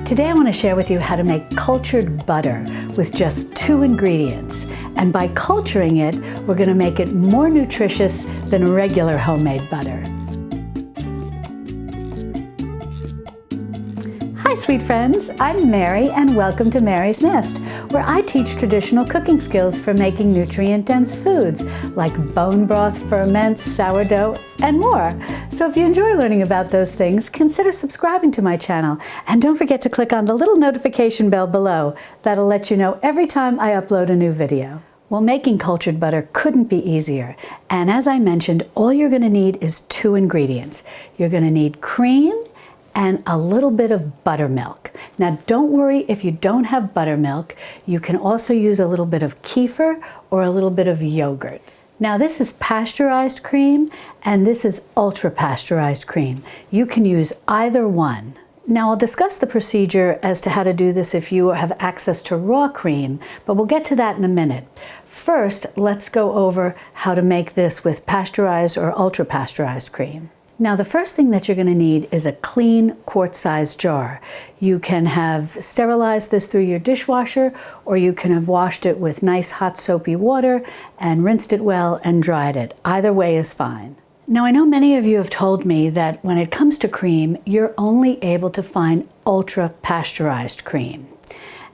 Today I want to share with you how to make cultured butter with just 2 ingredients. And by culturing it, we're going to make it more nutritious than regular homemade butter. Hi sweet friends, I'm Mary and welcome to Mary's Nest, where I teach traditional cooking skills for making nutrient-dense foods like bone broth, ferments, sourdough, and more. So if you enjoy learning about those things, consider subscribing to my channel and don't forget to click on the little notification bell below. That'll let you know every time I upload a new video. Well, making cultured butter couldn't be easier. And as I mentioned, all you're going to need is 2 ingredients. You're going to need cream and a little bit of buttermilk. Now don't worry if you don't have buttermilk. You can also use a little bit of kefir or a little bit of yogurt. Now this is pasteurized cream and this is ultra pasteurized cream. You can use either one. Now I'll discuss the procedure as to how to do this if you have access to raw cream, but we'll get to that in a minute. First, let's go over how to make this with pasteurized or ultra pasteurized cream. Now the first thing that you're going to need is a clean quart-sized jar. You can have sterilized this through your dishwasher, or you can have washed it with nice hot soapy water and rinsed it well and dried it. Either way is fine. Now I know many of you have told me that when it comes to cream, you're only able to find ultra pasteurized cream.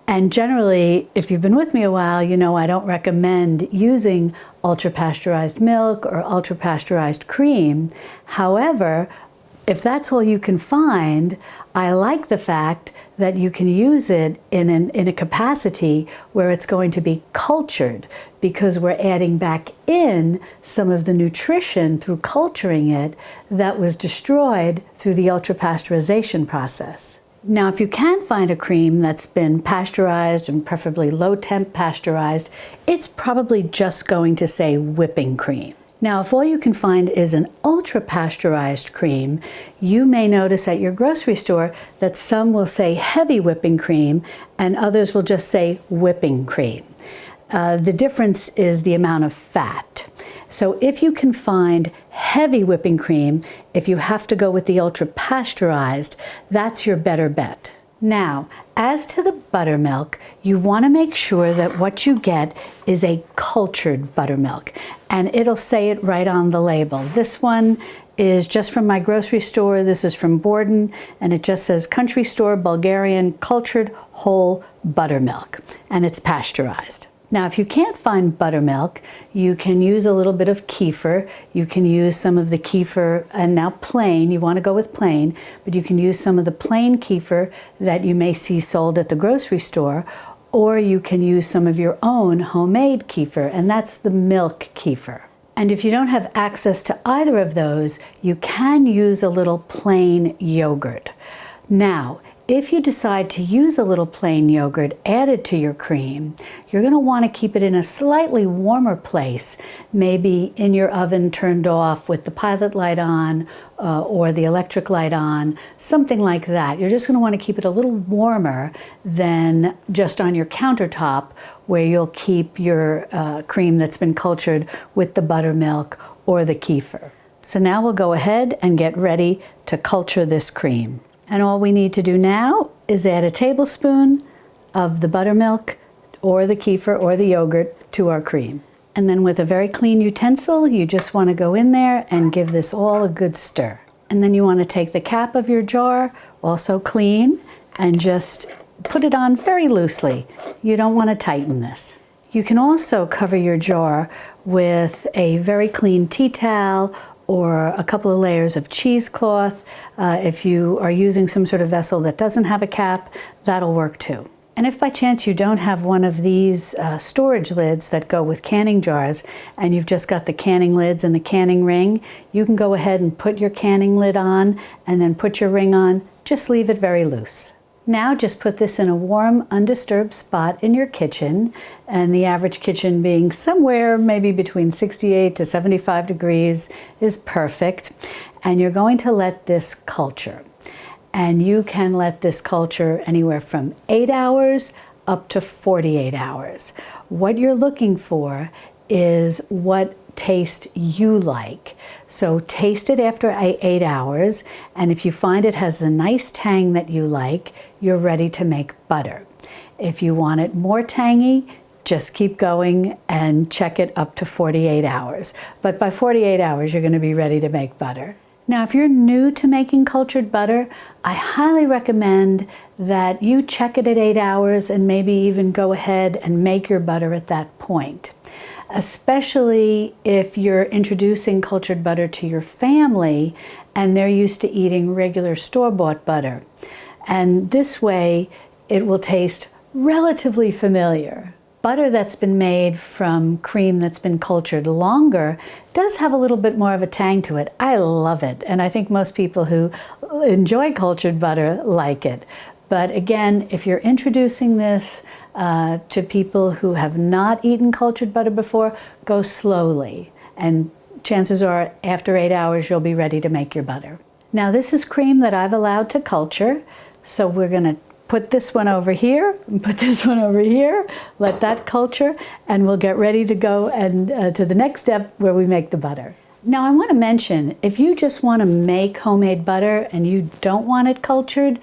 And generally, if you've been with me a while, you know I don't recommend using ultra-pasteurized milk or ultra-pasteurized cream. However, if that's all you can find, I like the fact that you can use it in a capacity where it's going to be cultured, because we're adding back in some of the nutrition through culturing it that was destroyed through the ultra-pasteurization process. Now, if you can find a cream that's been pasteurized and preferably low temp pasteurized, it's probably just going to say whipping cream. Now, if all you can find is an ultra pasteurized cream, you may notice at your grocery store that some will say heavy whipping cream and others will just say whipping cream. The difference is the amount of fat. So if you can find heavy whipping cream, if you have to go with the ultra pasteurized, that's your better bet. Now, as to the buttermilk, you want to make sure that what you get is a cultured buttermilk, and it'll say it right on the label. This one is just from my grocery store. This is from Borden, and it just says Country Store Bulgarian Cultured Whole Buttermilk, and it's pasteurized. Now, if you can't find buttermilk, you can use a little bit of kefir. You can use some of the kefir, and now plain, you want to go with plain, but you can use some of the plain kefir that you may see sold at the grocery store, or you can use some of your own homemade kefir, and that's the milk kefir. And if you don't have access to either of those, you can use a little plain yogurt. Now, if you decide to use a little plain yogurt added to your cream, you're going to want to keep it in a slightly warmer place, maybe in your oven turned off with the pilot light on or the electric light on, something like that. You're just going to want to keep it a little warmer than just on your countertop where you'll keep your cream that's been cultured with the buttermilk or the kefir. So now we'll go ahead and get ready to culture this cream. And all we need to do now is add a tablespoon of the buttermilk or the kefir or the yogurt to our cream. And then with a very clean utensil, you just want to go in there and give this all a good stir. And then you want to take the cap of your jar, also clean, and just put it on very loosely. You don't want to tighten this. You can also cover your jar with a very clean tea towel or a couple of layers of cheesecloth. If you are using some sort of vessel that doesn't have a cap, that'll work too. And if by chance you don't have one of these storage lids that go with canning jars, and you've just got the canning lids and the canning ring, you can go ahead and put your canning lid on and then put your ring on. Just leave it very loose. Now just put this in a warm, undisturbed spot in your kitchen, and the average kitchen being somewhere maybe between 68 to 75 degrees is perfect. And you're going to let this culture. And you can let this culture anywhere from 8 hours up to 48 hours. What you're looking for is what taste you like. So taste it after 8 hours, and if you find it has a nice tang that you like, you're ready to make butter. If you want it more tangy, just keep going and check it up to 48 hours. But by 48 hours, you're going to be ready to make butter. Now, if you're new to making cultured butter, I highly recommend that you check it at 8 hours and maybe even go ahead and make your butter at that point. Especially if you're introducing cultured butter to your family and they're used to eating regular store-bought butter. And this way, it will taste relatively familiar. Butter that's been made from cream that's been cultured longer does have a little bit more of a tang to it. I love it, and I think most people who enjoy cultured butter like it. But again, if you're introducing this to people who have not eaten cultured butter before, go slowly, and chances are after 8 hours you'll be ready to make your butter. Now this is cream that I've allowed to culture, so we're going to put this one over here and put this one over here, let that culture, and we'll get ready to go and to the next step where we make the butter. Now I want to mention, if you just want to make homemade butter and you don't want it cultured,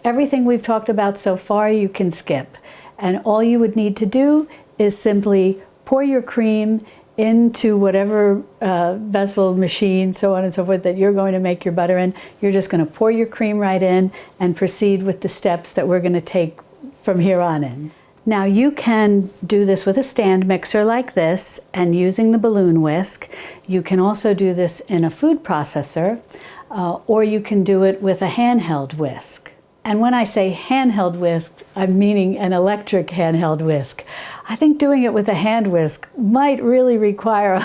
everything we've talked about so far you can skip. And all you would need to do is simply pour your cream into whatever vessel, machine, so on and so forth that you're going to make your butter in. You're just going to pour your cream right in and proceed with the steps that we're going to take from here on in. Now you can do this with a stand mixer like this and using the balloon whisk. You can also do this in a food processor or you can do it with a handheld whisk. And when I say handheld whisk, I'm meaning an electric handheld whisk. I think doing it with a hand whisk might really require,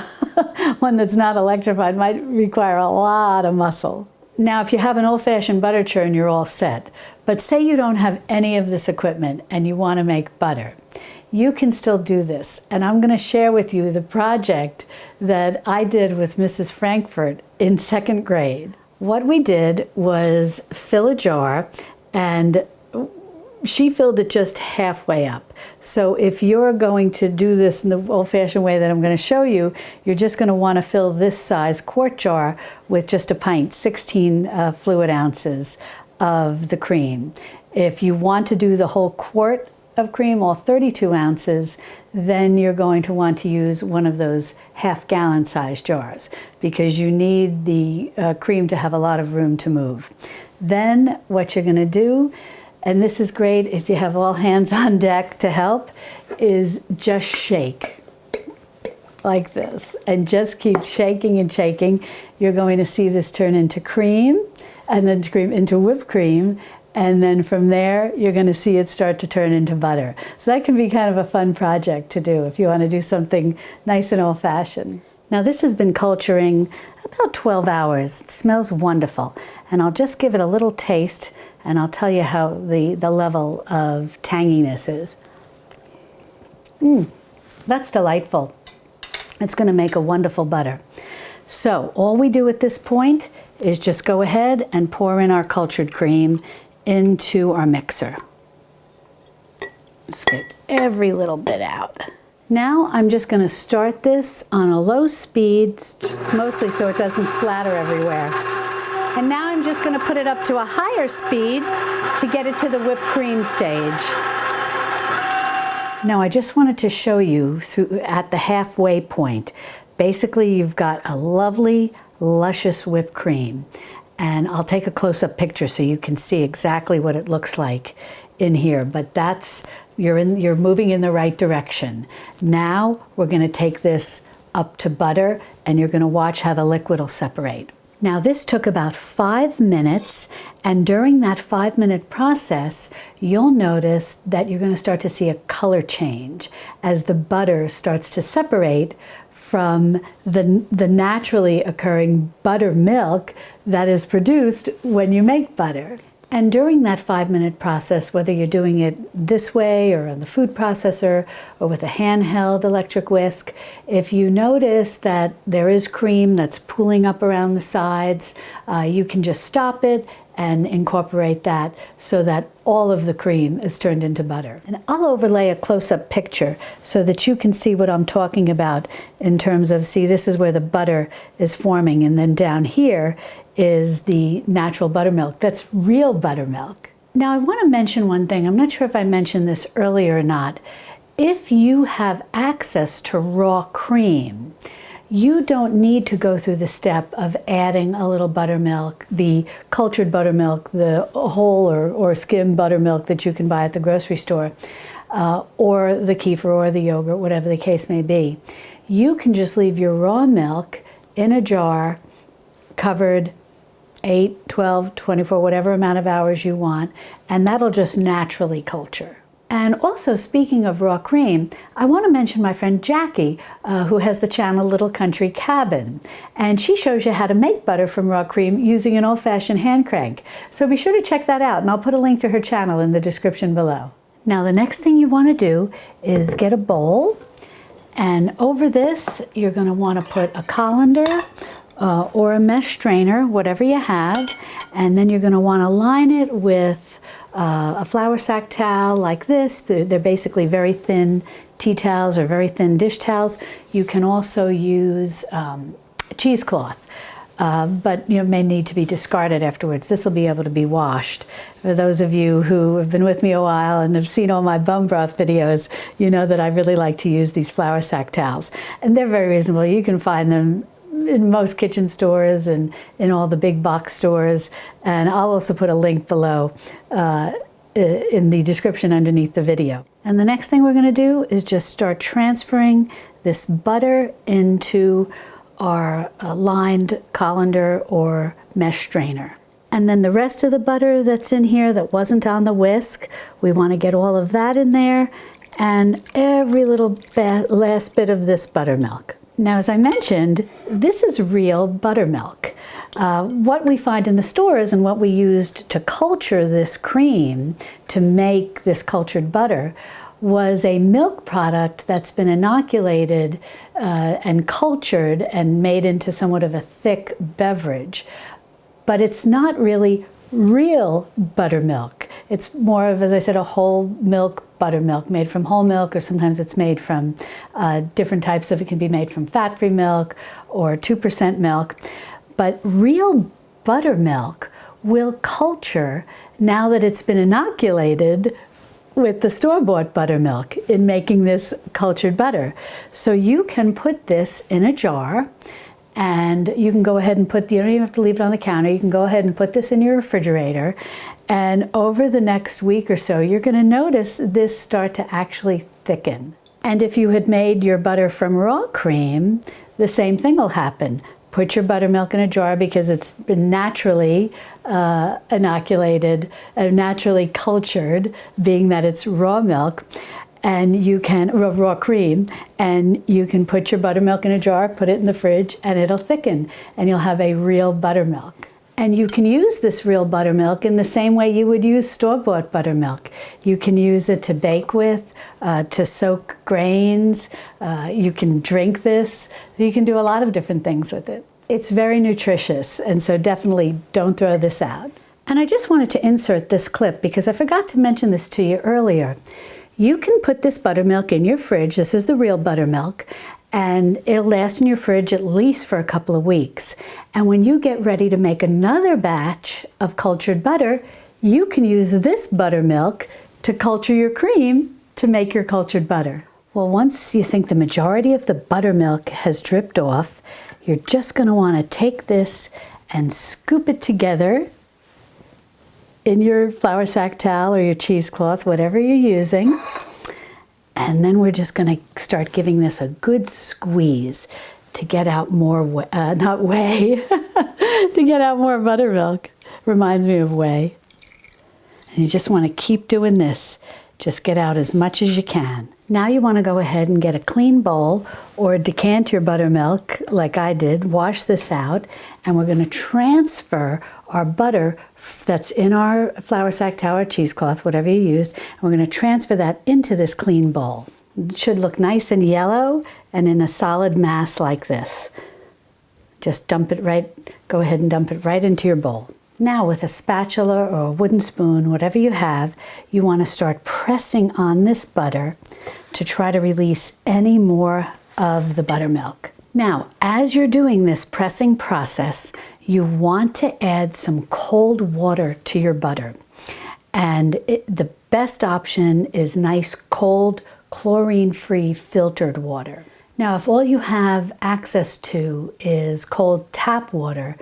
one that's not electrified, might require a lot of muscle. Now, if you have an old-fashioned butter churn, you're all set. But say you don't have any of this equipment and you want to make butter. You can still do this. And I'm going to share with you the project that I did with Mrs. Frankfurt in 2nd grade. What we did was fill a jar, and she filled it just halfway up. So if you're going to do this in the old-fashioned way that I'm going to show you, you're just going to want to fill this size quart jar with just a pint, 16 fluid ounces of the cream. If you want to do the whole quart of cream, all 32 ounces, then you're going to want to use one of those half-gallon size jars because you need the cream to have a lot of room to move. Then what you're going to do, and this is great if you have all hands on deck to help, is just shake like this and just keep shaking and shaking. You're going to see this turn into cream and then cream into whipped cream, and then from there you're going to see it start to turn into butter. So that can be kind of a fun project to do if you want to do something nice and old-fashioned. Now this has been culturing about 12 hours. It smells wonderful. And I'll just give it a little taste and I'll tell you how the level of tanginess is. That's delightful. It's going to make a wonderful butter. So all we do at this point is just go ahead and pour in our cultured cream into our mixer. Just get every little bit out. Now I'm just going to start this on a low speed, just mostly so it doesn't splatter everywhere. And now I'm just going to put it up to a higher speed to get it to the whipped cream stage. Now I just wanted to show you at the halfway point. Basically you've got a lovely, luscious whipped cream. And I'll take a close-up picture so you can see exactly what it looks like in here. But that's, you're moving in the right direction. Now we're going to take this up to butter and you're going to watch how the liquid will separate. Now this took about 5 minutes, and during that 5-minute process you'll notice that you're going to start to see a color change as the butter starts to separate from the naturally occurring buttermilk that is produced when you make butter. And during that 5-minute process, whether you're doing it this way or on the food processor or with a handheld electric whisk, if you notice that there is cream that's pooling up around the sides, you can just stop it and incorporate that so that all of the cream is turned into butter. And I'll overlay a close-up picture so that you can see what I'm talking about in terms of, see, this is where the butter is forming, and then down here is the natural buttermilk. That's real buttermilk. Now I want to mention one thing. I'm not sure if I mentioned this earlier or not. If you have access to raw cream, you don't need to go through the step of adding a little buttermilk, the cultured buttermilk, the whole or skim buttermilk that you can buy at the grocery store, or the kefir or the yogurt, whatever the case may be. You can just leave your raw milk in a jar, covered 8, 12, 24, whatever amount of hours you want, and that'll just naturally culture. And also, speaking of raw cream, I want to mention my friend Jackie, who has the channel Little Country Cabin. And she shows you how to make butter from raw cream using an old-fashioned hand crank. So be sure to check that out, and I'll put a link to her channel in the description below. Now, the next thing you want to do is get a bowl, and over this, you're going to want to put a colander or a mesh strainer, whatever you have, and then you're going to want to line it with a flour sack towel like this. They're basically very thin tea towels or very thin dish towels. You can also use cheesecloth, but you may need to be discarded afterwards. This will be able to be washed. For those of you who have been with me a while and have seen all my bone broth videos, you know that I really like to use these flour sack towels. And they're very reasonable. You can find them in most kitchen stores and in all the big box stores. And I'll also put a link below in the description underneath the video. And the next thing we're going to do is just start transferring this butter into our lined colander or mesh strainer. And then the rest of the butter that's in here that wasn't on the whisk, we want to get all of that in there, and every little last bit of this buttermilk. Now, as I mentioned, this is real buttermilk. What we find in the stores and what we used to culture this cream to make this cultured butter was a milk product that's been inoculated and cultured and made into somewhat of a thick beverage. But it's not really real buttermilk. It's more of, as I said, a whole milk buttermilk made from whole milk, or sometimes it's made from different types of, it can be made from fat-free milk or 2% milk. But real buttermilk will culture now that it's been inoculated with the store-bought buttermilk in making this cultured butter. So you can put this in a jar, and you can go ahead and put, you don't even have to leave it on the counter, you can go ahead and put this in your refrigerator, and over the next week or so, you're going to notice this start to actually thicken. And if you had made your butter from raw cream, the same thing will happen. Put your buttermilk in a jar because it's been naturally inoculated, naturally cultured, being that it's raw milk, and you can, raw cream, and you can put your buttermilk in a jar, put it in the fridge, and it'll thicken, and you'll have a real buttermilk. And you can use this real buttermilk in the same way you would use store-bought buttermilk. You can use it to bake with, to soak grains. You can drink this. You can do a lot of different things with it. It's very nutritious, and so definitely don't throw this out. And I just wanted to insert this clip because I forgot to mention this to you earlier. You can put this buttermilk in your fridge, this is the real buttermilk, and it'll last in your fridge at least for a couple of weeks. And when you get ready to make another batch of cultured butter, you can use this buttermilk to culture your cream to make your cultured butter. Well, once you think the majority of the buttermilk has dripped off, you're just going to want to take this and scoop it together in your flour sack towel or your cheesecloth, whatever you're using. And then we're just going to start giving this a good squeeze to get out more, to get out more buttermilk. Reminds me of whey. And you just want to keep doing this. Just get out as much as you can. Now you want to go ahead and get a clean bowl or decant your buttermilk like I did, wash this out, and we're going to transfer our butter that's in our flour sack towel or cheesecloth, whatever you used, and we're going to transfer that into this clean bowl. It should look nice and yellow and in a solid mass like this. Just dump it right, go ahead and dump it right into your bowl. Now with a spatula or a wooden spoon, whatever you have, you want to start pressing on this butter to try to release any more of the buttermilk. Now, as you're doing this pressing process, you want to add some cold water to your butter. And the best option is nice, cold, chlorine-free filtered water. Now, if all you have access to is cold tap water,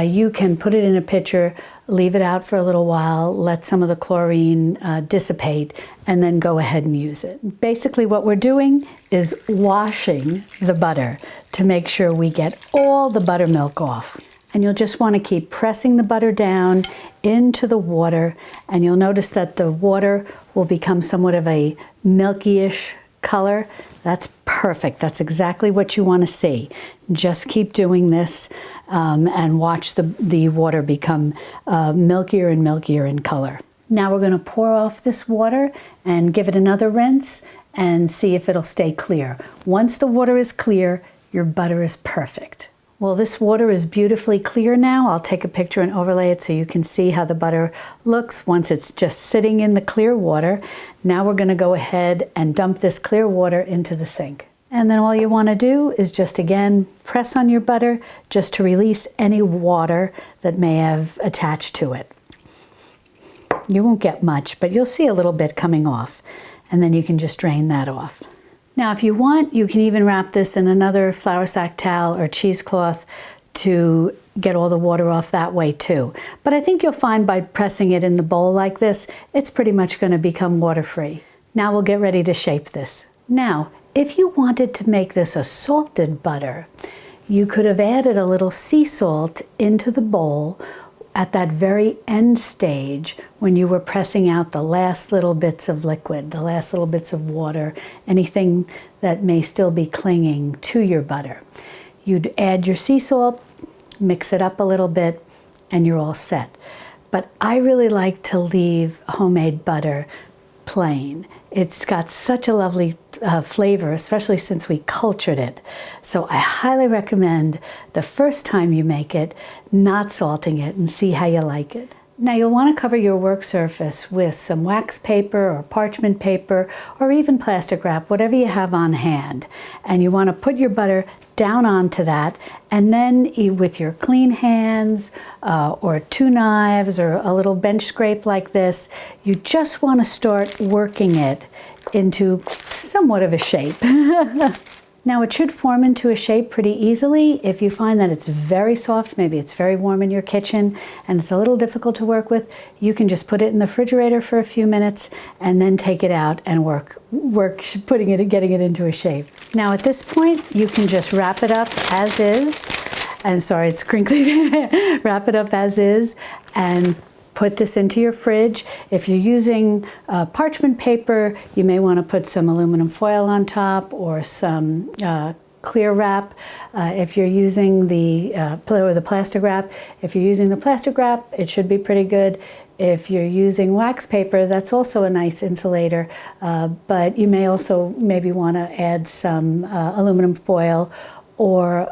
you can put it in a pitcher, leave it out for a little while, let some of the chlorine dissipate, and then go ahead and use it. Basically what we're doing is washing the butter to make sure we get all the buttermilk off. And you'll just want to keep pressing the butter down into the water, and you'll notice that the water will become somewhat of a milky-ish color. That's perfect. That's exactly what you want to see. Just keep doing this and watch the water become milkier and milkier in color. Now we're going to pour off this water and give it another rinse and see if it'll stay clear. Once the water is clear, your butter is perfect. Well, this water is beautifully clear now. I'll take a picture and overlay it so you can see how the butter looks once it's just sitting in the clear water. Now we're going to go ahead and dump this clear water into the sink. And then all you want to do is just again press on your butter just to release any water that may have attached to it. You won't get much, but you'll see a little bit coming off, and then you can just drain that off. Now, if you want, you can even wrap this in another flour sack towel or cheesecloth to get all the water off that way too. But I think you'll find by pressing it in the bowl like this, it's pretty much going to become water-free. Now we'll get ready to shape this. Now, if you wanted to make this a salted butter, you could have added a little sea salt into the bowl at that very end stage when you were pressing out the last little bits of liquid, the last little bits of water, anything that may still be clinging to your butter. You'd add your sea salt, mix it up a little bit, and you're all set. But I really like to leave homemade butter plain. It's got such a lovely flavor, especially since we cultured it. So I highly recommend the first time you make it, not salting it, and see how you like it. Now you'll want to cover your work surface with some wax paper or parchment paper or even plastic wrap, whatever you have on hand. And you want to put your butter down onto that, and then with your clean hands or 2 knives or a little bench scrape like this, you just want to start working it into somewhat of a shape. Now it should form into a shape pretty easily. If you find that it's very soft, maybe it's very warm in your kitchen and it's a little difficult to work with, you can just put it in the refrigerator for a few minutes and then take it out and work getting it into a shape. Now at this point, you can just wrap it up as is. And sorry, it's crinkly. Wrap it up as is and put this into your fridge. If you're using parchment paper, you may want to put some aluminum foil on top or some clear wrap. If you're using the plastic wrap, it should be pretty good. If you're using wax paper, that's also a nice insulator, but you may also maybe want to add some aluminum foil or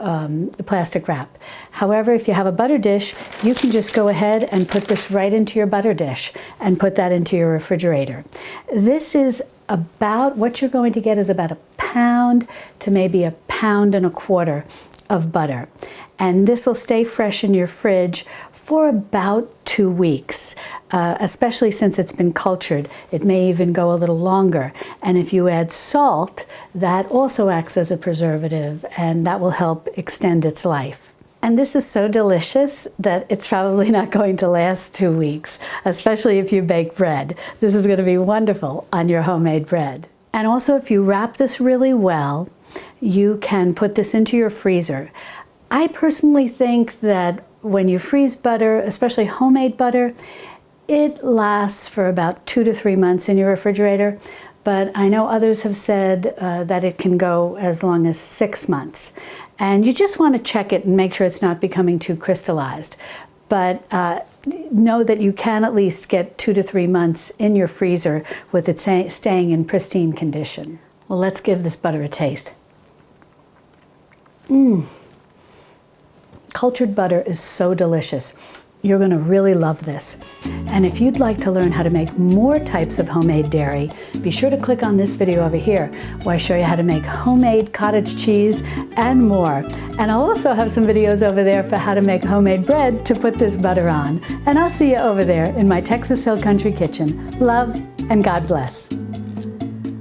plastic wrap. However, if you have a butter dish, you can just go ahead and put this right into your butter dish and put that into your refrigerator. This is about, what you're going to get is about 1 pound to maybe 1.25 pounds of butter. And this will stay fresh in your fridge for about 2 weeks, especially since it's been cultured. It may even go a little longer. And if you add salt, that also acts as a preservative, and that will help extend its life. And this is so delicious that it's probably not going to last 2 weeks, especially if you bake bread. This is going to be wonderful on your homemade bread. And also, if you wrap this really well, you can put this into your freezer. I personally think that when you freeze butter, especially homemade butter, it lasts for about 2 to 3 months in your refrigerator. But I know others have said that it can go as long as 6 months. And you just want to check it and make sure it's not becoming too crystallized. But know that you can at least get 2 to 3 months in your freezer with it staying in pristine condition. Well, let's give this butter a taste. Cultured butter is so delicious. You're going to really love this. And if you'd like to learn how to make more types of homemade dairy, be sure to click on this video over here where I show you how to make homemade cottage cheese and more. And I'll also have some videos over there for how to make homemade bread to put this butter on. And I'll see you over there in my Texas Hill Country kitchen. Love and God bless.